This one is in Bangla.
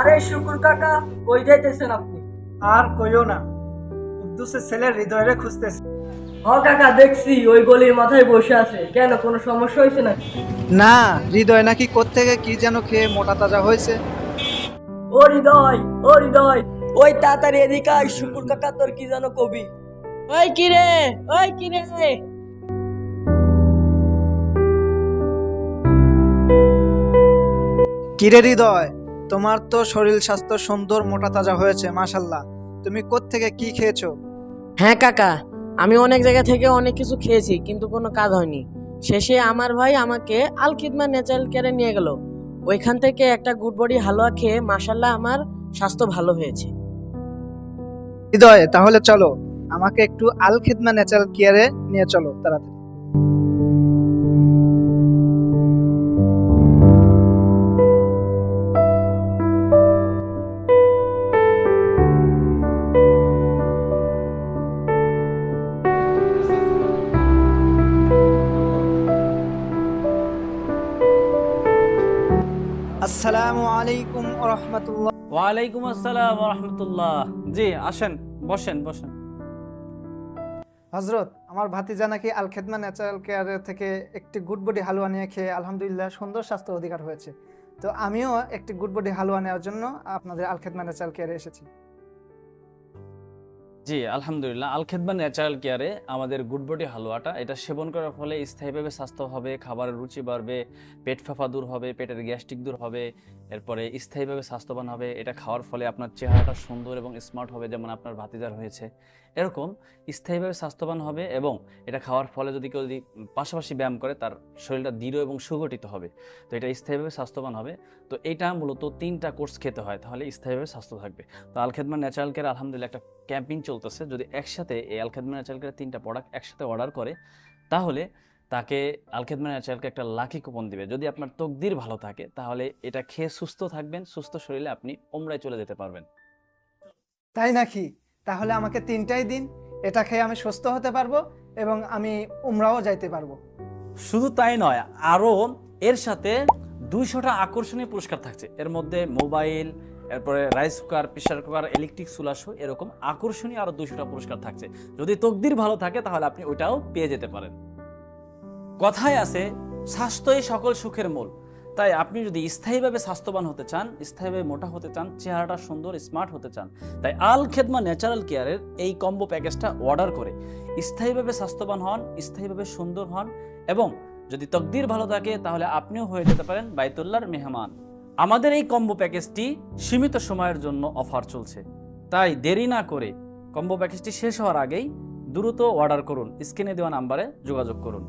আরে শুকুর কাকা, কই যাইতেছেন আপনি? আর কইও না, কুদ্দুসের ছেলে হৃদয়রে খুঁজতেছে। হ কাকা, দেখছি ওই গলির মাথায় বসে আছে। কেন, কোনো সমস্যা হয়েছে নাকি? না, হৃদয় নাকি কোত্থেকে কি যেন খেয়ে মোটা তাজা হয়েছে। ও হৃদয়, ও হৃদয়, ওই তাড়াতাড়ি এদিকে আয়। শুকুর কাকা তোর কি যেন কবি। ওই কিরে, ওই কিরে। কিরে হৃদয়, তোমার তো শরীর স্বাস্থ্য সুন্দর মোটা তাজা হয়েছে মাশাল্লাহ। তুমি কোত্থেকে কি খেয়েছো? হ্যাঁ কাকা, আমি অনেক জায়গা থেকে অনেক কিছু খেয়েছি কিন্তু কোনো কাজ হয়নি। শেষে আমার ভাই আমাকে আল খিদমা ন্যাচারাল কেয়ারে নিয়ে গেল। ওইখান থেকে একটা গুড বডি হালুয়া খেয়ে মাশাল্লাহ আমার স্বাস্থ্য ভালো হয়েছে। হৃদয়, তাহলে চলো, আমাকে একটু আল খিদমা ন্যাচারাল কেয়ারে নিয়ে চলো তাড়াতাড়ি। আসসালামু আলাইকুম ওয়া রাহমাতুল্লাহ। ওয়ালাইকুম আসসালাম রহমতুল্লাহ। জি আসেন, বসেন বসেন। হযরত, আমার ভাতিজা নাকি আল খিদমা ন্যাচারাল কেয়ার থেকে একটি গুড বডি হালুয়া নিয়ে খেয়ে আলহামদুলিল্লাহ সুন্দর স্বাস্থ্য অধিকার হয়েছে। তো আমিও একটি গুড বডি হালুয়া নেওয়ার জন্য আপনাদের আল খিদমা ন্যাচারাল কেয়ারে এসেছি। জি আলহামদুলিল্লাহ, আল খেদমা ন্যাচারাল কেয়ারে আমাদের গুড বডি হালুয়াটা এটা সেবন করার ফলে স্থায়ীভাবে স্বাস্থ্য হবে, খাবারের রুচি বাড়বে, পেট ফাঁপা দূর হবে, পেটের গ্যাস্ট্রিক দূর হবে, এরপরে স্থায়ীভাবে স্বাস্থ্যবান হবে। এটা খাওয়ার ফলে আপনার চেহারাটা সুন্দর এবং স্মার্ট হবে, যেমন আপনার ভাতিজার হয়েছে। এরকম স্থায়ীভাবে স্বাস্থ্যবান হবে এবং এটা খাওয়ার ফলে যদি কেউ পাশাপাশি ব্যায়াম করে তার শরীরটা দৃঢ় এবং সুগঠিত হবে। তো এটা স্থায়ীভাবে স্বাস্থ্যবান হবে। তো এটা মূলত 3টা কোর্স খেতে হয়, তাহলে স্থায়ীভাবে স্বাস্থ্য থাকবে। তো আল খেদমা ন্যাচারাল কেয়ার আলহামদুলিল্লাহ একটা ক্যাম্পেইন চলতেছে। যদি একসাথে এই আল খেদমা ন্যাচারাল কেয়ার 3টা প্রোডাক্ট একসাথে অর্ডার করে, তাহলে তাকে আল খেদমা ন্যাচারালকে একটা লাকি কুপন দিবে। যদি আপনার তকদির ভালো থাকে তাহলে এটা খেয়ে সুস্থ থাকবেন, সুস্থ শরীরে আপনি ওমরায় চলে যেতে পারবেন। তাই নাকি? তাহলে আমাকে 3টাই দিন, এটা খেয়ে আমি সুস্থ হতে পারবো এবং আমি উমরাও যাইতে পারবো। শুধু তাই নয়, আরও এর সাথে 200টা আকর্ষণীয় পুরস্কার থাকছে। এর মধ্যে মোবাইল, এরপরে rice cooker, pressure cooker, electric চুলাসহ এরকম আকর্ষণীয় আরও 200টা পুরস্কার থাকছে। যদি তকদির ভালো থাকে তাহলে আপনি ওইটাও পেয়ে যেতে পারেন। কথায় আছে, স্বাস্থ্যই সকল সুখের মূল। তাই আপনি যদি স্থায়ীভাবে স্বাস্থ্যবান হতে চান, স্থায়ীভাবে মোটা হতে চান, চেহারাটা সুন্দর স্মার্ট হতে চান, তাই আল খেদমা ন্যাচারাল কেয়ারের এই কম্বো প্যাকেজটা অর্ডার করে স্থায়ীভাবে স্বাস্থ্যবান হন, স্থায়ীভাবে সুন্দর হন এবং যদি তকদির ভালো থাকে তাহলে আপনিও হয়ে যেতে পারেন বাইতুল্লাহর মেহমান। আমাদের এই কম্বো প্যাকেজটি সীমিত সময়ের জন্য অফার চলছে, তাই দেরি না করে কম্বো প্যাকেজটি শেষ হওয়ার আগেই দ্রুত অর্ডার করুন। স্ক্রিনে দেওয়া নাম্বারে যোগাযোগ করুন।